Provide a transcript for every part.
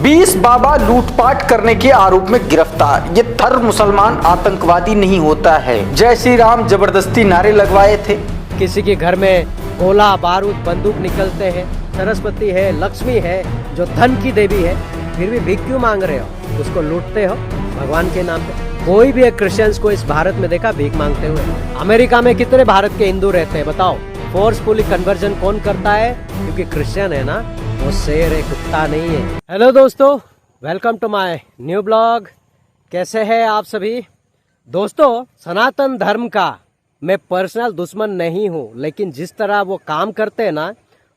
20 बाबा लूटपाट करने के आरोप में गिरफ्तार। ये धर्म मुसलमान आतंकवादी नहीं होता है। जय श्री राम जबरदस्ती नारे लगवाए थे। किसी के घर में गोला बारूद बंदूक निकलते हैं, सरस्वती है, लक्ष्मी है, जो धन की देवी है, फिर भी भीख क्यों मांग रहे हो? उसको लूटते हो भगवान के नाम पे। कोई भी एक क्रिश्चियंस को इस भारत में देखा भीख मांगते हुए? अमेरिका में कितने भारत के हिंदू रहते हैं बताओ? फोर्सफुली कन्वर्जन कौन करता है? क्योंकि क्रिश्चियन है ना, वो शेर है, कुत्ता नहीं है। हेलो दोस्तों, welcome to my new blog. कैसे हैं आप सभी दोस्तों? सनातन धर्म का मैं पर्सनल दुश्मन नहीं हूँ, लेकिन जिस तरह वो काम करते हैं ना,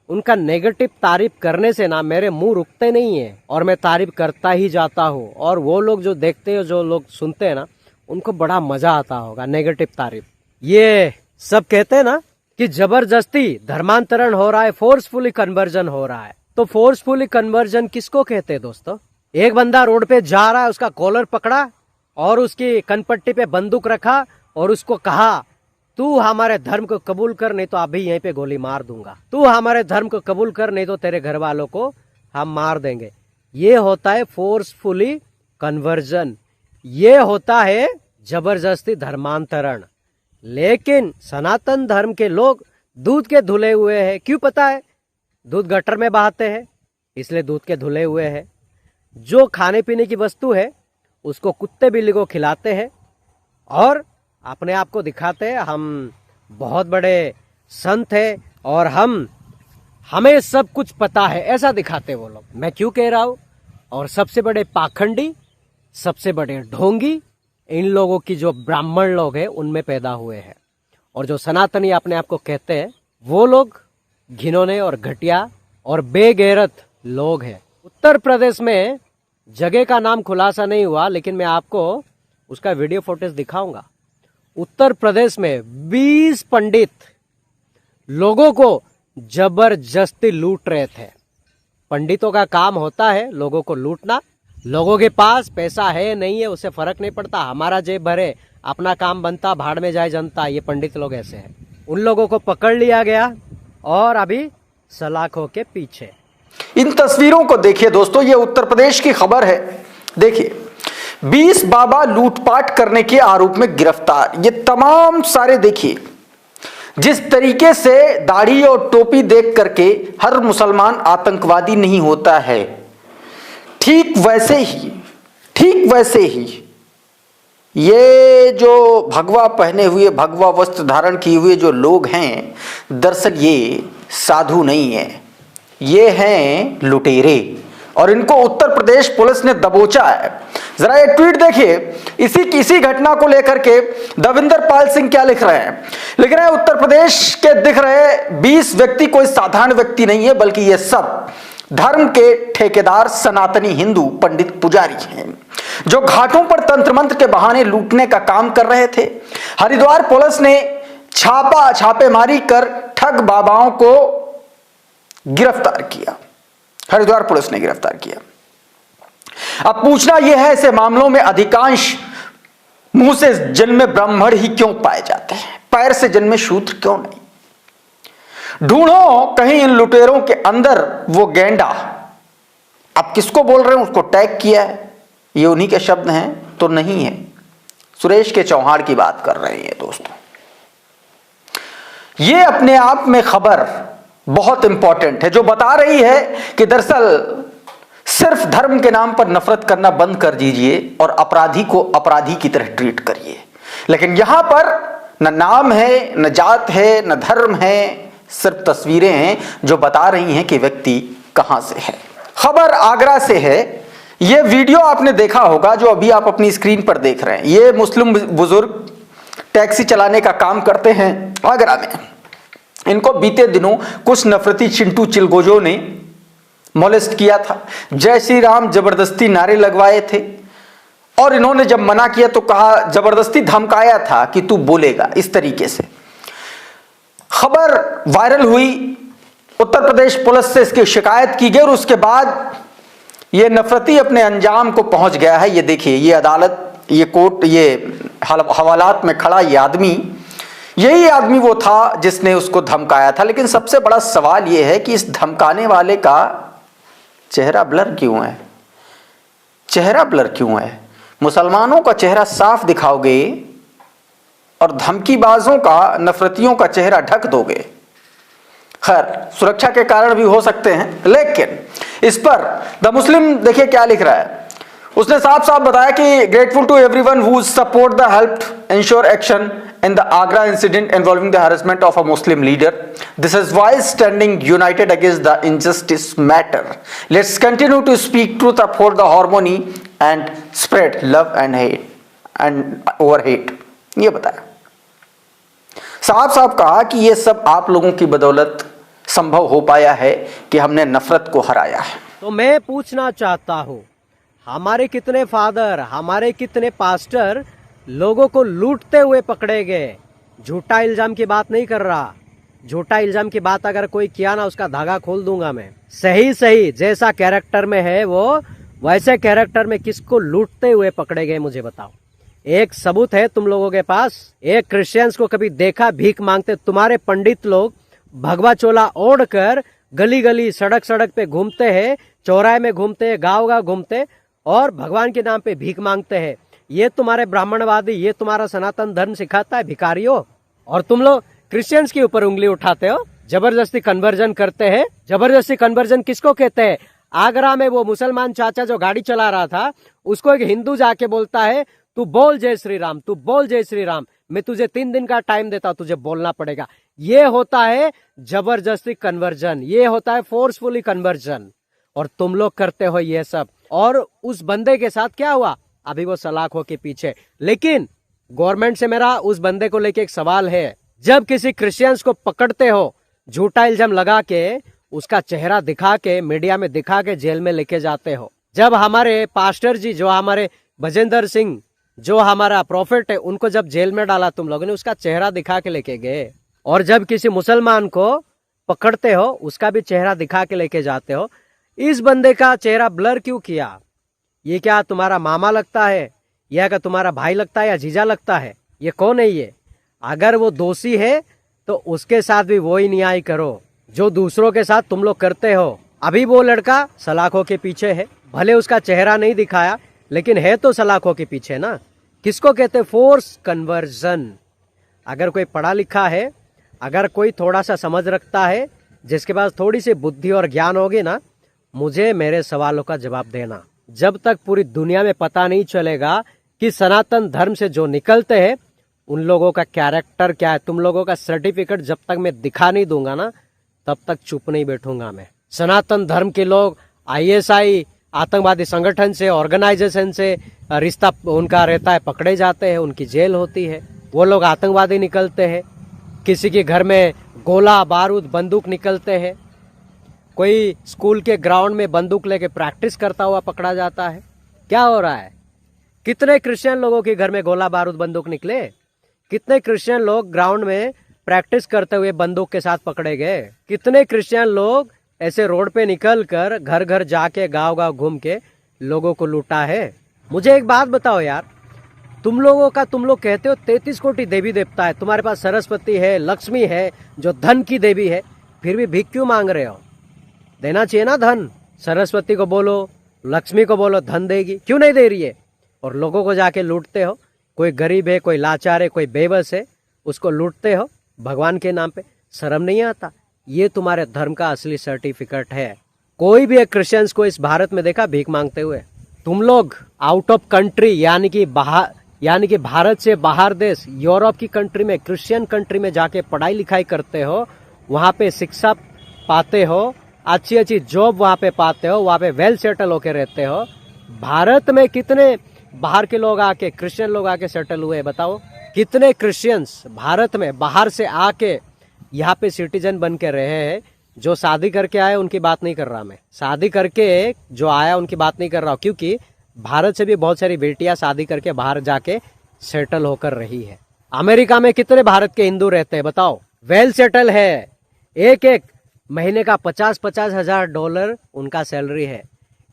उनका नेगेटिव तारीफ करने से ना मेरे मुंह रुकते नहीं है और मैं तारीफ करता ही जाता हूँ। और वो लोग जो देखते हैं, जो लोग सुनते हैं ना, उनको बड़ा मजा आता होगा नेगेटिव तारीफ। ये सब कहते हैं ना कि जबरदस्ती धर्मांतरण हो रहा है, फोर्सफुली कन्वर्जन हो रहा है। तो फोर्सफुली कन्वर्जन किसको कहते हैं दोस्तों? एक बंदा रोड पे जा रहा है, उसका कॉलर पकड़ा और उसकी कनपट्टी पे बंदूक रखा और उसको कहा, तू हमारे धर्म को कबूल कर, नहीं तो अभी यहीं पे गोली मार दूंगा। तू हमारे धर्म को कबूल कर, नहीं तो तेरे घर वालों को हम मार देंगे। ये होता है फोर्सफुली कन्वर्जन, ये होता है जबरदस्ती धर्मांतरण। लेकिन सनातन धर्म के लोग दूध के धुले हुए हैं। क्यों पता है? दूध गटर में बहाते हैं, इसलिए दूध के धुले हुए हैं। जो खाने पीने की वस्तु है उसको कुत्ते बिल्ली को खिलाते हैं और अपने आप को दिखाते हैं हम बहुत बड़े संत है और हमें सब कुछ पता है, ऐसा दिखाते वो लोग। मैं क्यों कह रहा हूँ? और सबसे बड़े पाखंडी, सबसे बड़े ढोंगी इन लोगों की जो ब्राह्मण लोग हैं उनमें पैदा हुए हैं। और जो सनातनी अपने आप को कहते हैं, वो लोग घिनौने और घटिया और बेगैरत लोग हैं। उत्तर प्रदेश में जगह का नाम खुलासा नहीं हुआ, लेकिन मैं आपको उसका वीडियो फुटेज दिखाऊंगा। उत्तर प्रदेश में 20 पंडित लोगों को जबरदस्ती लूट रहे थे। पंडितों का काम होता है लोगों को लूटना। लोगों के पास पैसा है नहीं है उससे फर्क नहीं पड़ता, हमारा जेब भरे, अपना काम बनता, भाड़ में जाए जनता। ये पंडित लोग ऐसे हैं। उन लोगों को पकड़ लिया गया और अभी सलाखों के पीछे। इन तस्वीरों को देखिए दोस्तों, ये उत्तर प्रदेश की खबर है। देखिए, 20 बाबा लूटपाट करने के आरोप में गिरफ्तार। ये तमाम सारे देखिए, जिस तरीके से दाढ़ी और टोपी देख करके हर मुसलमान आतंकवादी नहीं होता है, ठीक वैसे ही ये जो भगवा पहने हुए, भगवा वस्त्र धारण किए हुए जो लोग हैं, दरअसल ये साधु नहीं है, ये हैं लुटेरे। और इनको उत्तर प्रदेश पुलिस ने दबोचा है। जरा ये ट्वीट देखिए, इसी घटना को लेकर के दविंदर पाल सिंह क्या लिख रहे हैं। लिख रहे हैं, उत्तर प्रदेश के दिख रहे 20 व्यक्ति कोई साधारण व्यक्ति नहीं है, बल्कि ये सब धर्म के ठेकेदार सनातनी हिंदू पंडित पुजारी हैं, जो घाटों पर तंत्र मंत्र के बहाने लूटने का काम कर रहे थे। हरिद्वार पुलिस ने छापेमारी कर ठग बाबाओं को गिरफ्तार किया। हरिद्वार पुलिस ने गिरफ्तार किया। अब पूछना यह है, ऐसे मामलों में अधिकांश मुंह से जन्मे ब्राह्मण ही क्यों पाए जाते हैं, पैर से जन्मे शूद्र क्यों नहीं? ढूंढो कहीं इन लुटेरों के अंदर वो गैंडा। अब किसको बोल रहे हैं, उसको टैग किया है, ये उन्हीं के शब्द हैं तो नहीं है। सुरेश के चौहान की बात कर रहे हैं दोस्तों। ये अपने आप में खबर बहुत इंपॉर्टेंट है, जो बता रही है कि दरअसल सिर्फ धर्म के नाम पर नफरत करना बंद कर दीजिए और अपराधी को अपराधी की तरह ट्रीट करिए। लेकिन यहां पर न नाम है, न जात है, न धर्म है, सिर्फ तस्वीरें हैं जो बता रही हैं कि व्यक्ति कहां से है। खबर आगरा से है। यह वीडियो आपने देखा होगा जो अभी आप अपनी स्क्रीन पर देख रहे हैं। ये मुस्लिम बुजुर्ग टैक्सी चलाने का काम करते हैं आगरा में। इनको बीते दिनों कुछ नफरती चिंटू चिलगोजों ने मोलेस्ट किया था। जय श्री राम जबरदस्ती नारे लगवाए थे और इन्होंने जब मना किया तो कहा, जबरदस्ती धमकाया था कि तू बोलेगा, इस तरीके से खबर वायरल हुई। उत्तर प्रदेश पुलिस से इसकी शिकायत की गई और उसके बाद यह नफरती अपने अंजाम को पहुंच गया है। ये देखिए, ये अदालत, ये कोर्ट, ये हवालात में खड़ा ये आदमी, यही आदमी वो था जिसने उसको धमकाया था। लेकिन सबसे बड़ा सवाल यह है कि इस धमकाने वाले का चेहरा ब्लर क्यों है? चेहरा ब्लर क्यों है? मुसलमानों का चेहरा साफ दिखाओगे और धमकीबाजों का, नफरतियों का चेहरा ढक दोगे। खैर, सुरक्षा के कारण भी हो सकते हैं, लेकिन इस पर द मुस्लिम देखिए क्या लिख रहा है। उसने साफ साफ बताया कि grateful to everyone who support the helped ensure action in the Agra incident involving the harassment of a Muslim leader. This is why standing united against the injustice matter. Let's continue to speak truth, uphold the harmony and spread love and hate and over hate. ये बताया, साफ साफ कहा कि ये सब आप लोगों की बदौलत संभव हो पाया है कि हमने नफरत को हराया है। तो मैं पूछना चाहता हूँ, हमारे कितने फादर, हमारे कितने पास्टर लोगों को लूटते हुए पकड़े गए। झूठा इल्जाम की बात नहीं कर रहा, झूठा इल्जाम की बात अगर कोई किया ना, उसका धागा खोल दूंगा मैं। सही सही जैसा कैरेक्टर में है वो, वैसे कैरेक्टर में किसको लूटते हुए पकड़े गए मुझे बताओ। एक सबूत है तुम लोगों के पास? एक क्रिश्चियंस को कभी देखा भीख मांगते? तुम्हारे पंडित लोग भगवा चोला ओढ़ कर गली गली, सड़क सड़क पे घूमते हैं, चौराहे में घूमते हैं, गाँव गाँव घूमते और भगवान के नाम पे भीख मांगते हैं। ये तुम्हारे ब्राह्मणवादी, ये तुम्हारा सनातन धर्म सिखाता है भिखारियों। और तुम लोग क्रिश्चियंस के ऊपर उंगली उठाते हो, जबरदस्ती कन्वर्जन करते हैं। जबरदस्ती कन्वर्जन किसको कहते हैं? आगरा में वो मुसलमान चाचा जो गाड़ी चला रहा था, उसको एक हिंदू जाके बोलता है तू बोल जय श्री राम, तू बोल जय श्री राम, मैं तुझे 3 दिन का टाइम देता हूं, तुझे बोलना पड़ेगा। ये होता है जबरदस्ती कन्वर्जन, ये होता है फोर्सफुली कन्वर्जन। और तुम लोग करते हो ये सब। और उस बंदे के साथ क्या हुआ? अभी वो सलाखों के पीछे। लेकिन गवर्नमेंट से मेरा उस बंदे को लेके एक सवाल है, जब किसी क्रिश्चियंस को पकड़ते हो, झूठा इल्जाम लगा के, उसका चेहरा दिखा के, मीडिया में दिखा के जेल में लेके जाते हो। जब हमारे पास्टर जी, जो हमारे भजेंद्र सिंह, जो हमारा प्रॉफिट है, उनको जब जेल में डाला तुम लोगों ने, उसका चेहरा दिखा के लेके गए। और जब किसी मुसलमान को पकड़ते हो, उसका भी चेहरा दिखा के लेके जाते हो। इस बंदे का चेहरा ब्लर क्यों किया? ये क्या तुम्हारा मामा लगता है, या क्या तुम्हारा भाई लगता है, या जीजा लगता है? ये कौन है ये? अगर वो दोषी है तो उसके साथ भी वही न्याय करो जो दूसरों के साथ तुम लोग करते हो। अभी वो लड़का सलाखों के पीछे है, भले उसका चेहरा नहीं दिखाया, लेकिन है तो सलाखों के पीछे ना। किसको कहते? Force conversion. अगर कोई पढ़ा लिखा है, अगर कोई थोड़ा सा समझ रखता है, जिसके पास थोड़ी सी बुद्धि और ज्ञान होगी ना, मुझे मेरे सवालों का जवाब देना। जब तक पूरी दुनिया में पता नहीं चलेगा कि सनातन धर्म से जो निकलते हैं उन लोगों का कैरेक्टर क्या है, तुम लोगों का सर्टिफिकेट जब तक मैं दिखा नहीं दूंगा ना, तब तक चुप नहीं बैठूंगा मैं। सनातन धर्म के लोग ISI आतंकवादी संगठन से, ऑर्गेनाइजेशन से रिश्ता उनका रहता है, पकड़े जाते हैं, उनकी जेल होती है, वो लोग आतंकवादी निकलते हैं। किसी के घर में गोला बारूद बंदूक निकलते हैं, कोई स्कूल के ग्राउंड में बंदूक लेके प्रैक्टिस करता हुआ पकड़ा जाता है। क्या हो रहा है? कितने क्रिश्चियन लोगों के घर में गोला बारूद बंदूक निकले? कितने क्रिश्चियन लोग ग्राउंड में प्रैक्टिस करते हुए बंदूक के साथ पकड़े गए? कितने क्रिश्चियन लोग ऐसे रोड पे निकल कर घर घर जाके, गांव गांव घूम के लोगों को लूटा है? मुझे एक बात बताओ यार, तुम लोग कहते हो 33 कोटि देवी देवता है, तुम्हारे पास सरस्वती है, लक्ष्मी है, जो धन की देवी है, फिर भी भीख क्यों मांग रहे हो? देना चाहिए ना धन। सरस्वती को बोलो, लक्ष्मी को बोलो, धन देगी, क्यों नहीं दे रही है? और लोगों को जाके लूटते हो। कोई गरीब है, कोई लाचार है, कोई बेबस है, उसको लूटते हो भगवान के नाम पे। शर्म नहीं आता? ये तुम्हारे धर्म का असली सर्टिफिकेट है। कोई भी एक क्रिश्चियंस को इस भारत में देखा भीख मांगते हुए? तुम लोग आउट ऑफ कंट्री, यानी कि भारत से बाहर देश, यूरोप की कंट्री में, क्रिश्चियन कंट्री में जाके पढ़ाई लिखाई करते हो, वहां पे शिक्षा पाते हो, अच्छी अच्छी जॉब वहां पे पाते हो, वहां पे वेल सेटल होके रहते हो। भारत में कितने बाहर के लोग आके, क्रिश्चियन लोग आके सेटल हुए बताओ? कितने क्रिश्चियंस भारत में बाहर से आके यहाँ पे सिटीजन बन के रहे हैं? जो शादी करके आए उनकी बात नहीं कर रहा मैं, शादी करके जो आया उनकी बात नहीं कर रहा हूँ, क्योंकि भारत से भी बहुत सारी बेटियां शादी करके बाहर जाके सेटल होकर रही है। अमेरिका में कितने भारत के हिंदू रहते हैं बताओ? वेल सेटल है, एक महीने का 50-50 हजार डॉलर उनका सैलरी है।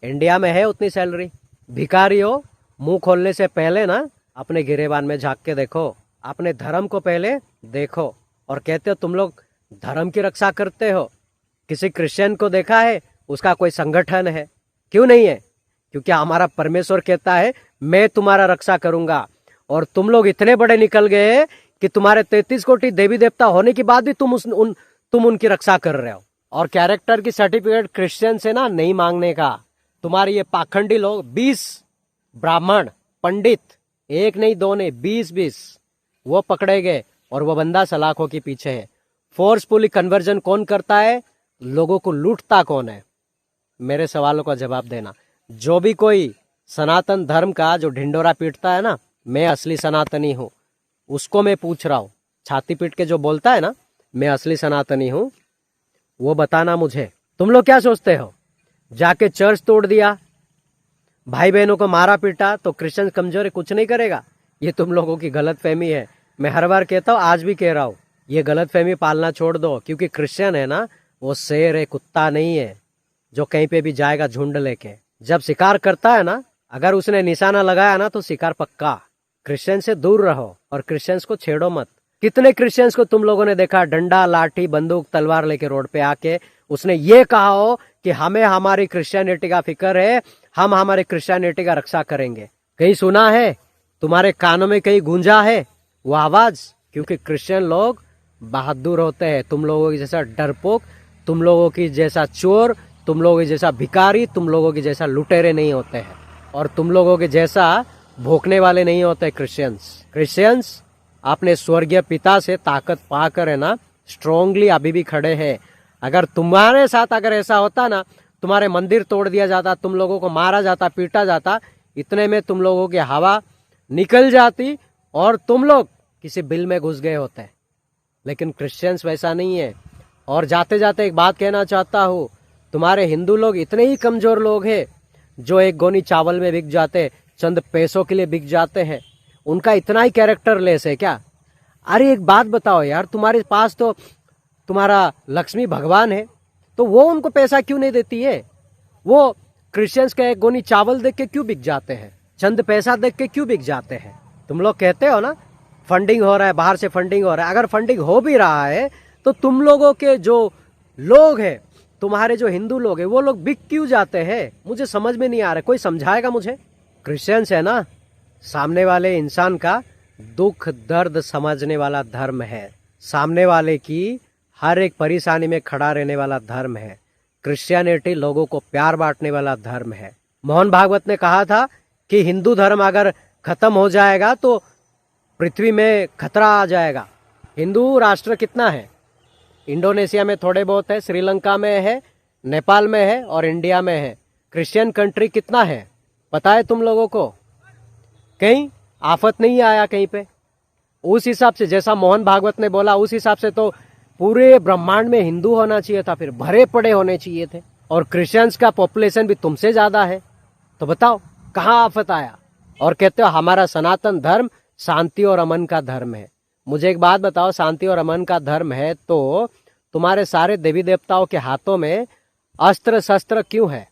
इंडिया में है उतनी सैलरी? भिखारी हो, मुंह खोलने से पहले ना अपने गिरेबान में झांक के देखो, अपने धर्म को पहले देखो। और कहते हो तुम लोग धर्म की रक्षा करते हो। किसी क्रिश्चियन को देखा है उसका कोई संगठन है? क्यों नहीं है? क्योंकि हमारा परमेश्वर कहता है मैं तुम्हारा रक्षा करूंगा। और तुम लोग इतने बड़े निकल गए कि तुम्हारे 33 कोटि देवी देवता होने के बाद भी तुम उनकी रक्षा कर रहे हो। और कैरेक्टर की सर्टिफिकेट क्रिश्चियन से ना नहीं मांगने का। तुम्हारे ये पाखंडी लोग 20 ब्राह्मण पंडित, एक नहीं दो नहीं 20 वो पकड़े गए और वो बंदा सलाखों के पीछे है। फोर्सफुली कन्वर्जन कौन करता है, लोगों को लूटता कौन है? मेरे सवालों का जवाब देना। जो भी कोई सनातन धर्म का जो ढिंडोरा पीटता है ना, मैं असली सनातनी हूं, उसको मैं पूछ रहा हूं। छाती पीट के जो बोलता है ना मैं असली सनातनी हूं, वो बताना मुझे। तुम लोग क्या सोचते हो, जाके चर्च तोड़ दिया, भाई बहनों को मारा पीटा तो क्रिश्चियन कमजोर है, कुछ नहीं करेगा? ये तुम लोगों की गलतफहमी है। मैं हर बार कहता हूं, आज भी कह रहा हूं, ये गलतफहमी पालना छोड़ दो। क्योंकि क्रिश्चियन है ना, वो शेर है, कुत्ता नहीं है जो कहीं पे भी जाएगा झुंड लेके। जब शिकार करता है ना, अगर उसने निशाना लगाया ना तो शिकार पक्का। क्रिश्चियन से दूर रहो और क्रिश्चियंस को छेड़ो मत। कितने क्रिश्चियंस को तुम लोगों ने देखा डंडा लाठी बंदूक तलवार लेके रोड पे आके उसने ये कहा हो कि हमें हमारी क्रिश्चियनिटी का फिक्र है, हम हमारे क्रिश्चियनिटी का रक्षा करेंगे? कहीं सुना है? तुम्हारे कानों में कहीं गूंजा है वो आवाज? क्योंकि क्रिश्चियन लोग बहादुर होते हैं। तुम लोगों की जैसा डरपोक, तुम लोगों की जैसा चोर, तुम लोगों की जैसा भिखारी, तुम लोगों की जैसा लुटेरे नहीं होते हैं। और तुम लोगों के जैसा भोंकने वाले नहीं होते क्रिश्चियंस अपने स्वर्गीय पिता से ताकत पाकर है ना, स्ट्रांगली अभी भी खड़े हैं। अगर तुम्हारे साथ अगर ऐसा होता ना, तुम्हारे मंदिर तोड़ दिया जाता, तुम लोगों को मारा जाता, पीटा जाता, इतने में तुम लोगों की हवा निकल जाती और तुम लोग किसी बिल में घुस गए होते। लेकिन क्रिश्चियंस वैसा नहीं है। और जाते जाते एक बात कहना चाहता हूँ, तुम्हारे हिंदू लोग इतने ही कमजोर लोग हैं जो एक गोनी चावल में बिक जाते, चंद पैसों के लिए बिक जाते हैं। उनका इतना ही कैरेक्टर लेस है क्या? अरे एक बात बताओ यार, तुम्हारे पास तो तुम्हारा लक्ष्मी भगवान है, तो वो उनको पैसा क्यों नहीं देती है? वो क्रिश्चियंस का एक गोनी चावल देख के क्यों बिक जाते हैं? चंद पैसा देख के क्यों बिक जाते हैं? तुम लोग कहते हो ना फंडिंग हो रहा है, बाहर से फंडिंग हो रहा है। अगर फंडिंग हो भी रहा है तो तुम लोगों के जो लोग हैं, तुम्हारे जो हिंदू लोग हैं, वो लोग बिक क्यों जाते हैं? मुझे समझ में नहीं आ रहा। कोई समझाएगा मुझे? क्रिश्चियंस है ना, सामने वाले इंसान का दुख दर्द समझने वाला धर्म है। सामने वाले की हर एक परेशानी में खड़ा रहने वाला धर्म है। क्रिश्चियनिटी लोगों को प्यार बांटने वाला धर्म है। मोहन भागवत ने कहा था कि हिंदू धर्म अगर खत्म हो जाएगा तो पृथ्वी में खतरा आ जाएगा। हिंदू राष्ट्र कितना है? इंडोनेशिया में थोड़े बहुत है, श्रीलंका में है, नेपाल में है और इंडिया में है। क्रिश्चियन कंट्री कितना है पता है तुम लोगों को? कहीं आफत नहीं आया कहीं पे? उस हिसाब से जैसा मोहन भागवत ने बोला, उस हिसाब से तो पूरे ब्रह्मांड में हिंदू होना चाहिए था, फिर भरे पड़े होने चाहिए थे। और क्रिश्चियंस का पॉपुलेशन भी तुमसे ज्यादा है, तो बताओ कहाँ आफत आया? और कहते हो हमारा सनातन धर्म शांति और अमन का धर्म है। मुझे एक बात बताओ, शांति और अमन का धर्म है तो तुम्हारे सारे देवी देवताओं के हाथों में अस्त्र शस्त्र क्यों है?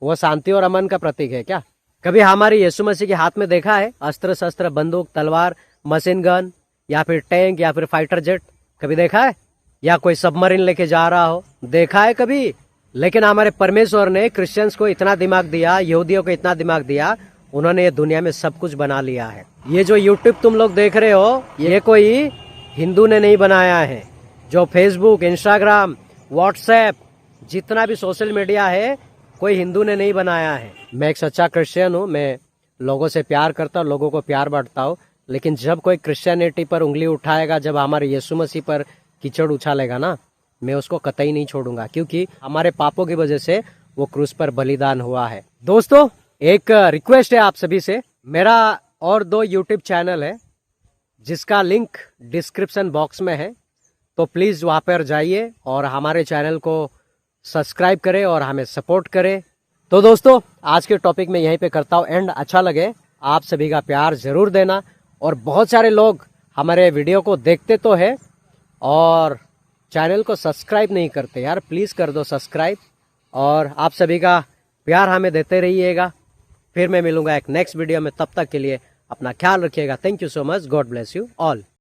वो शांति और अमन का प्रतीक है क्या? कभी हमारे यीशु मसीह के हाथ में देखा है अस्त्र शस्त्र, बंदूक, तलवार, मशीन गन या फिर टैंक या फिर फाइटर जेट? कभी देखा है? या कोई सबमरीन लेके जा रहा हो देखा है कभी? लेकिन हमारे परमेश्वर ने क्रिश्चियंस को इतना दिमाग दिया, यहूदियों को इतना दिमाग दिया, उन्होंने ये दुनिया में सब कुछ बना लिया है। ये जो यूट्यूब तुम लोग देख रहे हो, ये कोई हिंदू ने नहीं बनाया है। जो फेसबुक, इंस्टाग्राम, व्हाट्सएप, जितना भी सोशल मीडिया है, कोई हिंदू ने नहीं बनाया है। मैं एक सच्चा क्रिश्चियन हूँ, मैं लोगों से प्यार करता हूँ, लोगों को प्यार बांटता हूँ। लेकिन जब कोई क्रिश्चियनिटी पर उंगली उठाएगा, जब हमारे यीशु मसीह पर कीचड़ उछालेगा ना, मैं उसको कतई नहीं छोड़ूंगा, क्योंकि हमारे पापों की वजह से वो क्रूस पर बलिदान हुआ है। दोस्तों, एक रिक्वेस्ट है आप सभी से, मेरा और 2 यूट्यूब चैनल है जिसका लिंक डिस्क्रिप्शन बॉक्स में है, तो प्लीज वहां पर जाइए और हमारे चैनल को सब्सक्राइब करें और हमें सपोर्ट करें। तो दोस्तों, आज के टॉपिक में यहीं पे करता हूँ एंड। अच्छा लगे आप सभी का प्यार जरूर देना। और बहुत सारे लोग हमारे वीडियो को देखते तो है और चैनल को सब्सक्राइब नहीं करते। यार प्लीज कर दो सब्सक्राइब, और आप सभी का प्यार हमें देते रहिएगा। फिर मैं मिलूंगा एक नेक्स्ट वीडियो में, तब तक के लिए अपना ख्याल रखिएगा। Thank you so much. God bless you all.